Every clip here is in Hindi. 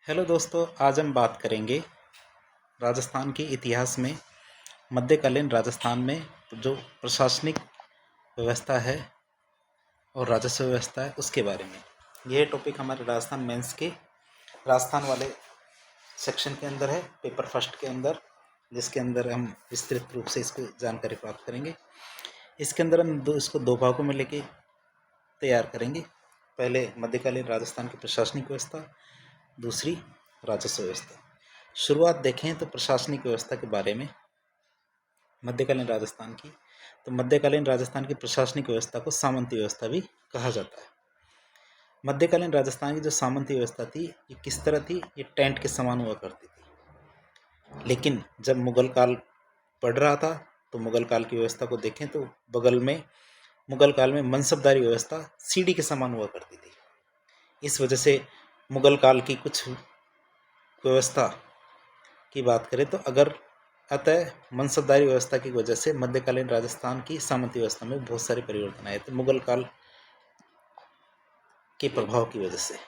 हेलो दोस्तों, आज हम बात करेंगे राजस्थान के इतिहास में मध्यकालीन राजस्थान में जो प्रशासनिक व्यवस्था है और राजस्व व्यवस्था है उसके बारे में। यह टॉपिक हमारे राजस्थान मेंस के राजस्थान वाले सेक्शन के अंदर है, पेपर फर्स्ट के अंदर, जिसके अंदर हम विस्तृत रूप से इसको जानकारी प्राप्त करेंगे। इसके अंदर हम इसको दो भागों में लेके तैयार करेंगे। पहले मध्यकालीन राजस्थान की प्रशासनिक व्यवस्था, दूसरी राजस्व व्यवस्था। शुरुआत देखें तो प्रशासनिक व्यवस्था के बारे में मध्यकालीन राजस्थान की, तो मध्यकालीन राजस्थान की प्रशासनिक व्यवस्था को सामंती व्यवस्था भी कहा जाता है। मध्यकालीन राजस्थान की जो सामंती व्यवस्था थी, ये किस तरह थी? ये टेंट के समान हुआ करती थी। लेकिन जब मुगल काल पड़ रहा था तो मुगल काल की व्यवस्था को देखें तो बगल में मुगल काल में मनसबदारी व्यवस्था सीढ़ी के समान हुआ करती थी। इस वजह से मुगल काल की कुछ व्यवस्था की बात करें तो अतः मनसबदारी व्यवस्था की वजह से मध्यकालीन राजस्थान की सामंती व्यवस्था में बहुत सारे परिवर्तन आए थे मुगल काल के प्रभाव की वजह से।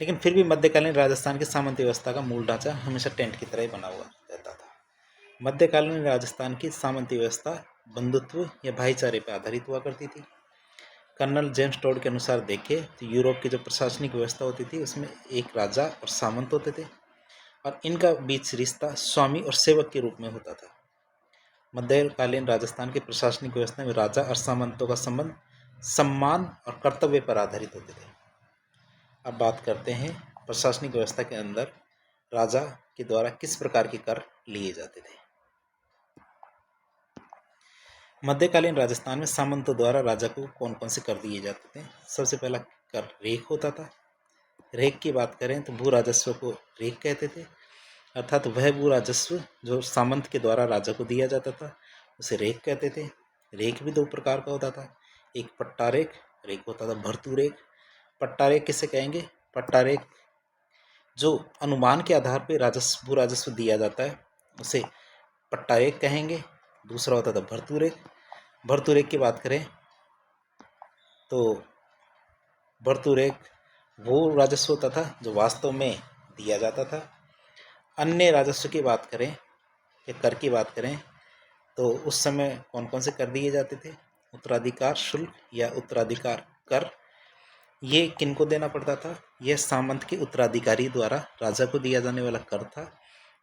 लेकिन फिर भी मध्यकालीन राजस्थान की सामंती व्यवस्था का मूल ढांचा हमेशा टेंट की तरह ही बना हुआ रहता था। मध्यकालीन राजस्थान की सामंती व्यवस्था बंधुत्व या भाईचारे पर आधारित हुआ करती थी। कर्नल जेम्स टोड के अनुसार देखें तो यूरोप की जो प्रशासनिक व्यवस्था होती थी उसमें एक राजा और सामंत होते थे और इनका बीच रिश्ता स्वामी और सेवक के रूप में होता था। मध्यकालीन राजस्थान की प्रशासनिक व्यवस्था में राजा और सामंतों का संबंध सम्मान और कर्तव्य पर आधारित होते थे। अब बात करते हैं प्रशासनिक व्यवस्था के अंदर राजा के द्वारा किस प्रकार के कर लिए जाते थे। मध्यकालीन राजस्थान में सामंतों द्वारा राजा को कौन कौन से कर दिए जाते थे? सबसे पहला कर रेख होता था। रेख की बात करें तो भू राजस्व को रेख कहते थे, अर्थात वह भू राजस्व जो सामंत के द्वारा राजा को दिया जाता था उसे रेख कहते थे। रेख भी दो प्रकार का होता था, एक पट्टा रेख और एक होता था भरतू रेख। पट्टा रेख किसे कहेंगे? पट्टा रेख जो अनुमान के आधार पर राजस्व भू राजस्व दिया जाता है उसे पट्टा रेख कहेंगे। दूसरा होता था भरतू रेख। भरतू रेख की बात करें तो भरतू रेख वो राजस्व होता था जो वास्तव में दिया जाता था। अन्य राजस्व की बात करें या कर की बात करें तो उस समय कौन कौन से कर दिए जाते थे? उत्तराधिकार शुल्क या उत्तराधिकार कर। ये किनको देना पड़ता था? यह सामंत के उत्तराधिकारी द्वारा राजा को दिया जाने वाला कर था,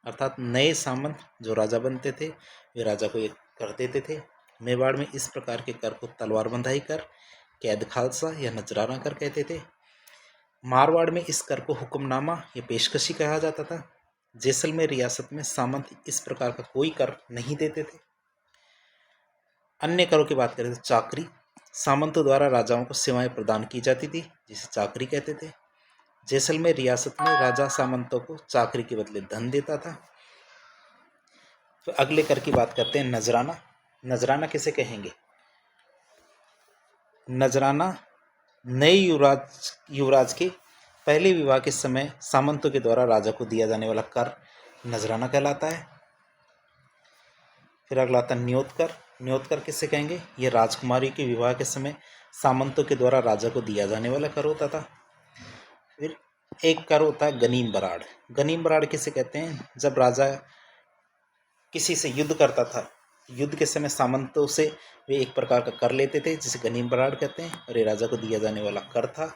अर्थात नए सामंत जो राजा बनते थे वे राजा को ये कर देते थे। मेवाड़ में इस प्रकार के कर को तलवार बंधाई कर, कैद खालसा या नजराना कर कहते थे। मारवाड़ में इस कर को हुक्मनामा या पेशकशी कहा जाता था। जैसलमेर रियासत में सामंत इस प्रकार का कोई कर नहीं देते थे। अन्य करों की बात करें तो चाकरी, सामंतों द्वारा राजाओं को सेवाएं प्रदान की जाती थी जिसे चाकरी कहते थे। जैसलमेर रियासत में राजा सामंतों को चाकरी के बदले धन देता था। तो अगले कर की बात करते हैं नजराना। नजराना किसे कहेंगे? नजराना नए युवराज के पहले विवाह के समय सामंतों के द्वारा राजा को दिया जाने वाला कर नजराना कहलाता है। फिर अगला आता है न्योत कर। न्योत कर किसे कहेंगे? ये राजकुमारी के विवाह के समय सामंतों के द्वारा राजा को दिया जाने वाला कर होता था। फिर एक कर होता है गनीम बराड़। गनीम बराड़ किसे कहते हैं? जब राजा किसी से युद्ध करता था, युद्ध के समय सामंतों से वे एक प्रकार का कर लेते थे जिसे गनीम बराड़ कहते हैं और ये राजा को दिया जाने वाला कर था।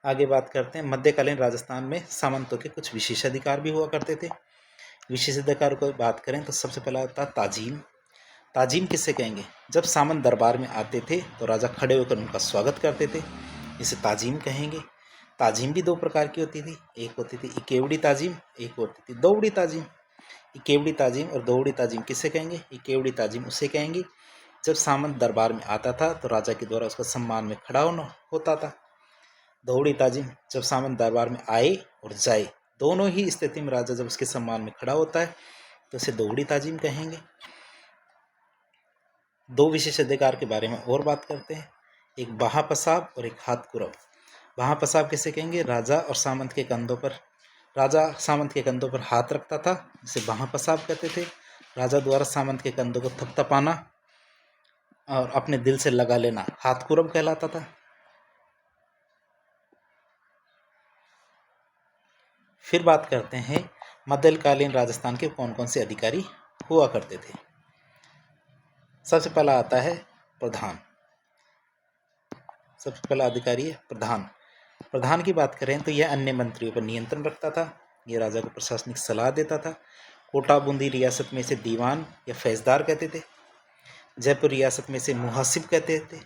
आगे बात करते हैं मध्यकालीन राजस्थान में सामंतों के कुछ विशेषाधिकार भी हुआ करते थे। विशेषाधिकार को बात करें तो सबसे पहला होता है ताजीम। ताजीम किसे कहेंगे? जब सामंत दरबार में आते थे तो राजा खड़े होकर उनका स्वागत करते थे, इसे ताजीम कहेंगे। ताजीम भी दो प्रकार की होती थी, एक होती थी इकेवड़ी ताजीम, एक होती थी दोवड़ी ताजीम। इकेवड़ी ताजीम और दोवड़ी ताजीम किसे कहेंगे? इकेवड़ी ताजीम उसे कहेंगे जब सामंत दरबार में आता था तो राजा के द्वारा उसका सम्मान में खड़ा होता था। दोवड़ी ताजीम जब सामंत दरबार में आए और जाए दोनों ही स्थिति में राजा जब उसके सम्मान में खड़ा होता है तो उसे दोवड़ी ताजीम कहेंगे। दो विशेषाधिकार के बारे में और बात करते हैं, एक बाहा पसाब और एक हाथ कुरव। बाहा पसाब किसे कहेंगे? राजा सामंत के कंधों पर हाथ रखता था जिसे बाहा पसाब कहते थे। राजा द्वारा सामंत के कंधों को थपथपाना और अपने दिल से लगा लेना हाथकुरब कहलाता था। फिर बात करते हैं मध्यकालीन राजस्थान के कौन कौन से अधिकारी हुआ करते थे। सबसे पहला आता है प्रधान। सबसे पहला अधिकारी है प्रधान। प्रधान की बात करें तो यह अन्य मंत्रियों पर नियंत्रण रखता था। यह राजा को प्रशासनिक सलाह देता था। कोटा बूंदी रियासत में से दीवान या फैजदार कहते थे। जयपुर रियासत में से मुहासिब कहते थे।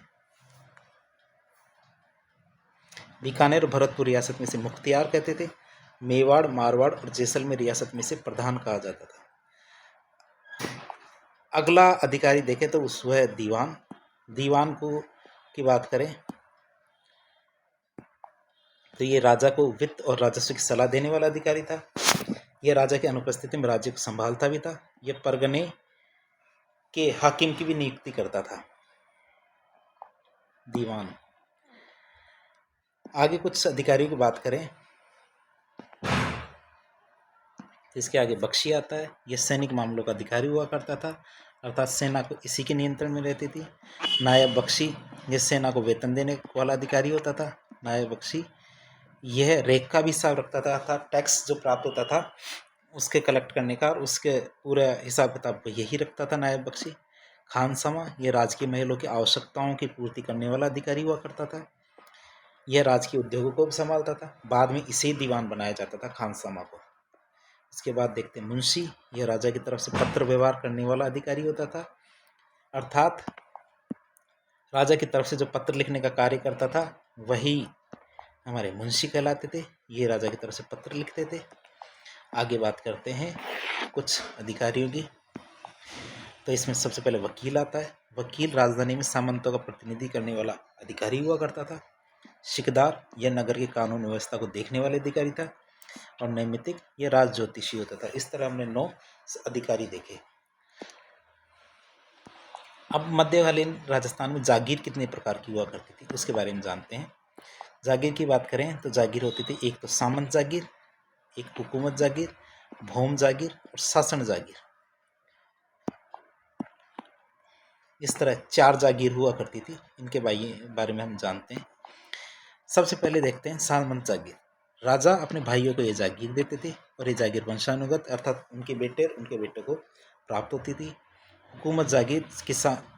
बीकानेर और भरतपुर रियासत में से मुख्तियार कहते थे। मेवाड़, मारवाड़ और जैसलमेर रियासत में से प्रधान कहा जाता था। अगला अधिकारी देखें तो वह है दीवान। दीवान को की बात करें तो ये राजा को वित्त और राजस्व की सलाह देने वाला अधिकारी था। यह राजा की अनुपस्थिति में राज्य को संभालता भी था। यह परगने के हाकिम की भी नियुक्ति करता था। दीवान। आगे कुछ अधिकारियों की बात करें तो इसके आगे बख्शी आता है। यह सैनिक मामलों का अधिकारी हुआ करता था, अर्थात सेना को इसी के नियंत्रण में रहती थी। नायब बख्शी यह सेना को वेतन देने वाला अधिकारी होता था। नायब बख्शी यह रेख का भी हिसाब रखता था, अर्थात टैक्स जो प्राप्त होता था उसके कलेक्ट करने का और उसके पूरा हिसाब किताब यही रखता था नायब बख्शी। खानसमा यह राजकीय महलों की आवश्यकताओं की पूर्ति करने वाला अधिकारी हुआ करता था। यह राजकीय उद्योगों को भी संभालता था। बाद में इसे दीवान बनाया जाता था खानसमा को। इसके बाद देखते हैं मुंशी। यह राजा की तरफ से पत्र व्यवहार करने वाला अधिकारी होता था, अर्थात राजा की तरफ से जो पत्र लिखने का कार्य करता था वही हमारे मुंशी कहलाते थे। ये राजा की तरफ से पत्र लिखते थे। आगे बात करते हैं कुछ अधिकारियों की, तो इसमें सबसे पहले वकील आता है। वकील राजधानी में सामंतों का प्रतिनिधि करने वाला अधिकारी हुआ करता था। शिकदार यह नगर की कानून व्यवस्था को देखने वाले अधिकारी था। और नैमितिक यह राज ज्योतिषी होता था। इस तरह हमने 9 अधिकारी देखे। अब मध्यकालीन राजस्थान में जागीर कितने प्रकार की हुआ करती थी उसके बारे में जानते हैं। जागीर की बात करें तो जागीर होती थी एक तो सामंत जागीर, एक हुकूमत जागीर, भौम जागीर और शासन जागीर। इस तरह 4 जागीर हुआ करती थी। इनके बारे में हम जानते हैं। सबसे पहले देखते हैं सामंत जागीर। राजा अपने भाइयों को ये जागीर देते थे और ये जागीर वंशानुगत अर्थात उनके बेटे को प्राप्त होती थी। हुकूमत जागीर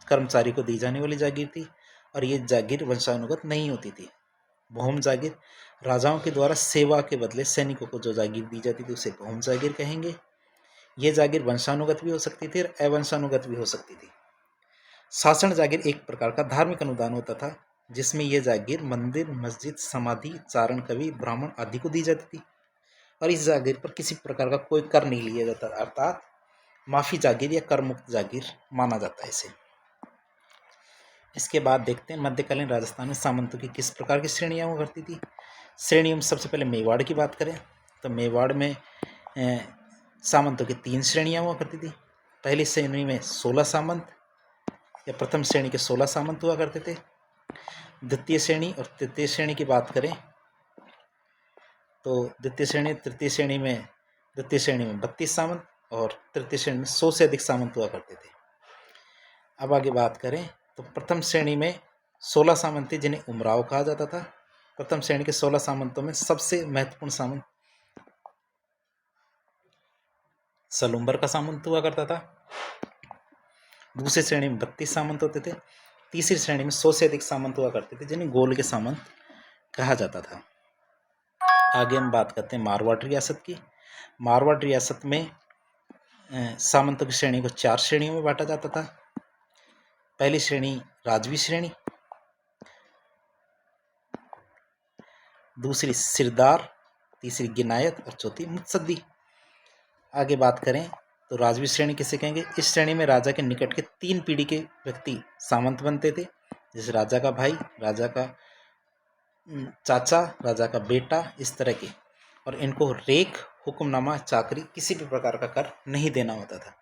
कर्मचारी को दी जाने वाली जागीर थी और ये जागीर वंशानुगत नहीं होती थी। भौम जागीर राजाओं के द्वारा सेवा के बदले सैनिकों को जो जागीर दी जाती थी उसे भौम जागीर कहेंगे। ये जागीर वंशानुगत भी हो सकती थी और अवंशानुगत भी हो सकती थी। शासन जागीर एक प्रकार का धार्मिक अनुदान होता था जिसमें यह जागीर मंदिर, मस्जिद, समाधि, चारण कवि, ब्राह्मण आदि को दी जाती थी और इस जागीर पर किसी प्रकार का कोई कर नहीं लिया जाता, अर्थात माफी जागीर या कर मुक्त जागीर माना जाता है इसे। इसके बाद देखते हैं मध्यकालीन राजस्थान में सामंतों की किस प्रकार की श्रेणियां हुआ करती थी। श्रेणियों में सबसे पहले मेवाड़ की बात करें तो मेवाड़ में सामंतों की 3 श्रेणियां हुआ करती थी। पहली श्रेणी में 16 सामंत या प्रथम श्रेणी के 16 सामंत हुआ करते थे। द्वितीय श्रेणी और तृतीय श्रेणी की बात करें तो द्वितीय श्रेणी में 32 सामंत और तृतीय श्रेणी में 100 से अधिक सामंत हुआ करते थे। अब आगे बात करें तो प्रथम श्रेणी में 16 सामंत थे जिन्हें उमराव कहा जाता था। प्रथम श्रेणी के 16 सामंतों में सबसे महत्वपूर्ण सामंत सलूम्बर का सामंत हुआ करता था। दूसरी श्रेणी में 32 सामंत होते थे। तीसरी श्रेणी में 100 से अधिक सामंत हुआ करते थे जिन्हें गोल के सामंत कहा जाता था। आगे हम बात करते हैं मारवाड़ रियासत की। मारवाड़ रियासत में सामंतों की श्रेणी को 4 श्रेणियों में बांटा जाता था। पहली श्रेणी राजवी श्रेणी, दूसरी सिरदार, तीसरी गिनायत और चौथी मुत्सद्दी। आगे बात करें तो राजवी श्रेणी किसे कहेंगे। इस श्रेणी में राजा के निकट के 3 पीढ़ी के व्यक्ति सामंत बनते थे, जैसे राजा का भाई, राजा का चाचा, राजा का बेटा, इस तरह के। और इनको रेख, हुक्मनामा, चाकरी किसी भी प्रकार का कर नहीं देना होता था।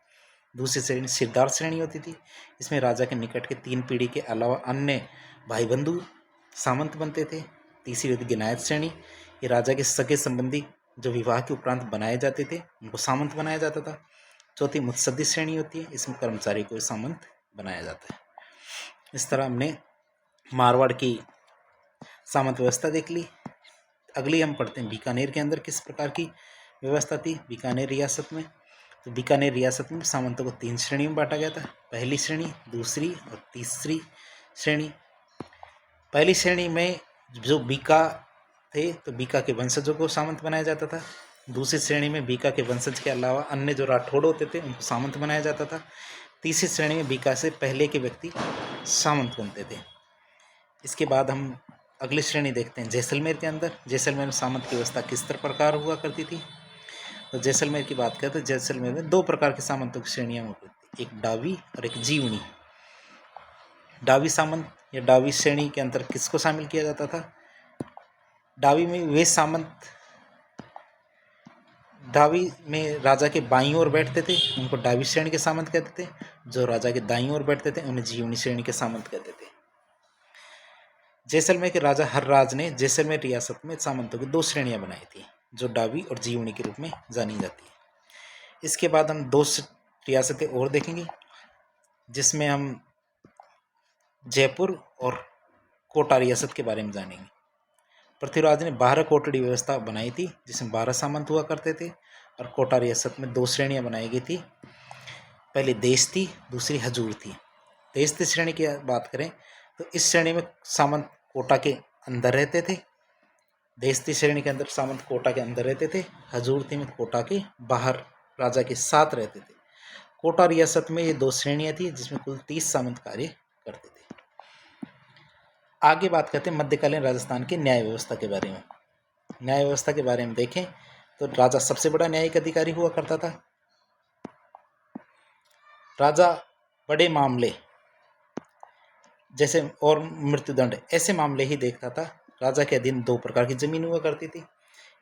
दूसरी श्रेणी सिरदार श्रेणी होती थी। इसमें राजा के निकट के 3 पीढ़ी के अलावा अन्य भाई बंधु सामंत बनते थे। तीसरी होती गिनायत श्रेणी। ये राजा के सगे संबंधी जो विवाह के उपरांत बनाए जाते थे उनको सामंत बनाया जाता था। चौथी मुत्सद्दी श्रेणी होती है। इसमें कर्मचारी को सामंत बनाया जाता है। इस तरह हमने मारवाड़ की सामंत व्यवस्था देख ली। अगली हम पढ़ते हैं बीकानेर के अंदर किस प्रकार की व्यवस्था थी। बीकानेर रियासत में, तो बीकानेर रियासत में सामंतों को 3 श्रेणी में बांटा गया था। पहली श्रेणी, दूसरी और तीसरी श्रेणी। पहली श्रेणी में जो बीका थे तो बीका के वंशजों को सामंत बनाया जाता था। दूसरी श्रेणी में बीका के वंशज के अलावा अन्य जो राठौड़ होते थे उनको सामंत बनाया जाता था। तीसरी श्रेणी में बीका से पहले के व्यक्ति सामंत बनते थे। इसके बाद हम अगली श्रेणी देखते हैं जैसलमेर के अंदर। जैसलमेर में सामंत की व्यवस्था किस प्रकार हुआ करती थी। तो जैसलमेर की बात करें तो जैसलमेर में 2 प्रकार के सामंतों की श्रेणियाँ हुआ करती थी, एक डावी और एक जीवनी। डावी सामंत या डावी श्रेणी के अंदर किसको शामिल किया जाता था। डावी में वे सामंत, डावी में राजा के बाईं ओर बैठते थे उनको डावी श्रेणी के सामंत कहते थे। जो राजा के दाईं ओर बैठते थे उन्हें जीवनी श्रेणी के सामंत कहते थे। जैसलमेर के राजा हर्राज ने जैसलमेर रियासत में सामंतों की 2 श्रेणियां बनाई थी जो डावी और जीवनी के रूप में जानी जाती है। इसके बाद हम 2 रियासतें और देखेंगे जिसमें हम जयपुर और कोटा रियासत के बारे में जानेंगे। पृथ्वीराज ने 12 कोटड़ी व्यवस्था बनाई थी जिसमें 12 सामंत हुआ करते थे और कोटा रियासत में 2 श्रेणियां बनाई गई थी। पहले देश थी, दूसरी हजूर थी। देश की श्रेणी की बात करें तो इस श्रेणी में सामंत कोटा के अंदर रहते थे। देशती श्रेणी के अंदर सामंत कोटा के अंदर रहते थे। हजूरती में कोटा के बाहर राजा के साथ रहते थे। कोटा रियासत में ये 2 श्रेणियां थी जिसमें कुल 30 सामंत कार्य करते थे। आगे बात करते हैं मध्यकालीन राजस्थान की न्याय व्यवस्था के बारे में। न्याय व्यवस्था के बारे में देखें तो राजा सबसे बड़ा न्यायिक अधिकारी हुआ करता था। राजा बड़े मामले जैसे और मृत्युदंड ऐसे मामले ही देखता था। राजा के अधीन 2 प्रकार की जमीन हुआ करती थी,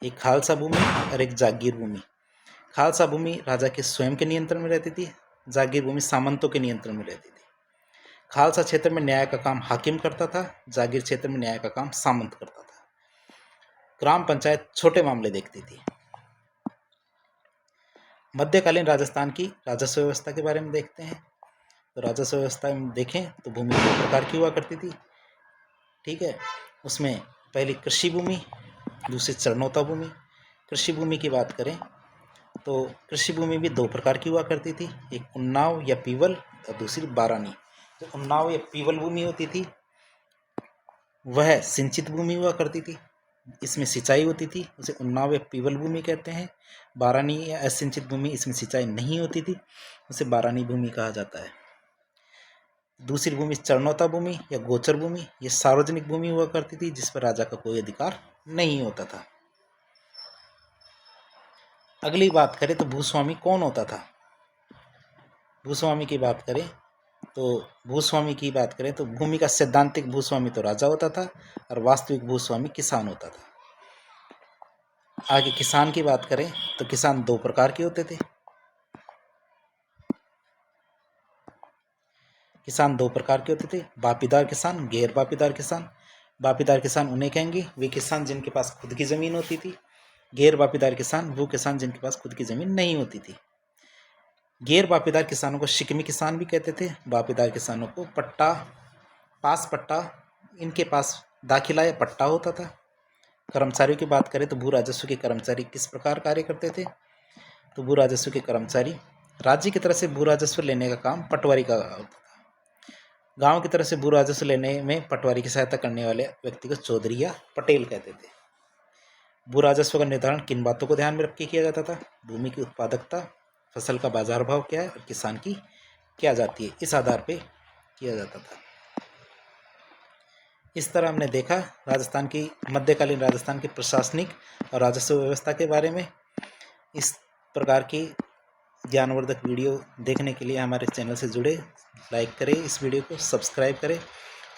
एक खालसा भूमि और एक जागीर भूमि। खालसा भूमि राजा के स्वयं के नियंत्रण में रहती थी, जागीर भूमि सामंतों के नियंत्रण में रहती थी। खालसा क्षेत्र में न्याय का काम हाकिम करता था, जागीर क्षेत्र में न्याय का काम सामंत करता था। ग्राम पंचायत छोटे मामले देखती थी। मध्यकालीन राजस्थान की राजस्व व्यवस्था के बारे में देखते हैं। तो राजस्व व्यवस्था में देखें तो भूमि 2 प्रकार की हुआ करती थी, ठीक है। उसमें पहली कृषि भूमि, दूसरी चरणोता भूमि। कृषि भूमि की बात करें तो कृषि भूमि भी 2 प्रकार की हुआ करती थी, एक उन्नाव या पीवल और दूसरी बारानी। जो उन्नाव या पीवल भूमि होती थी वह सिंचित भूमि हुआ करती थी, इसमें सिंचाई होती थी, उसे उन्नाव या पीवल भूमि कहते हैं। बारानी या असिंचित भूमि, इसमें सिंचाई नहीं होती थी, उसे बारानी भूमि कहा जाता है। दूसरी भूमि चरणोता भूमि या गोचर भूमि, ये सार्वजनिक भूमि हुआ करती थी जिस पर राजा का कोई अधिकार नहीं होता था। अगली बात करें तो भूस्वामी कौन होता था। भूस्वामी की बात करें तो भूमि का सैद्धांतिक भूस्वामी तो राजा होता था और वास्तविक भूस्वामी किसान होता था। आगे किसान की बात करें तो किसान 2 प्रकार के होते थे। किसान 2 प्रकार के होते थे, बापीदार किसान, गैर बापीदार किसान। बापीदार किसान उन्हें कहेंगे वे किसान जिनके पास खुद की जमीन होती थी। गैर बापीदार किसान वो किसान जिनके पास खुद की जमीन नहीं होती थी। गैर बापीदार किसानों को शिकमी किसान भी कहते थे। बापीदार किसानों को पट्टा इनके पास दाखिला या पट्टा होता था। कर्मचारियों की बात करें तो भू राजस्व के कर्मचारी किस प्रकार कार्य करते थे। तो भू राजस्व के कर्मचारी राज्य की तरफ से भू राजस्व लेने का काम पटवारी का होता था। गांव की तरफ से भू राजस्व लेने में पटवारी की सहायता करने वाले व्यक्ति को चौधरी या पटेल कहते थे। भू राजस्व का निर्धारण किन बातों को ध्यान में रख के किया जाता था। भूमि की उत्पादकता, फसल का बाजार भाव क्या है और किसान की क्या जाती है, इस आधार पे किया जाता था। इस तरह हमने देखा मध्यकालीन राजस्थान की प्रशासनिक और राजस्व व्यवस्था के बारे में। इस प्रकार की ज्ञानवर्धक वीडियो देखने के लिए हमारे चैनल से जुड़े, लाइक करें, इस वीडियो को सब्सक्राइब करें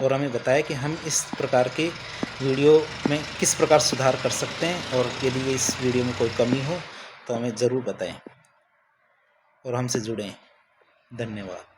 और हमें बताएं कि हम इस प्रकार के वीडियो में किस प्रकार सुधार कर सकते हैं, और यदि इस वीडियो में कोई कमी हो तो हमें ज़रूर बताएं और हमसे जुड़ें। धन्यवाद।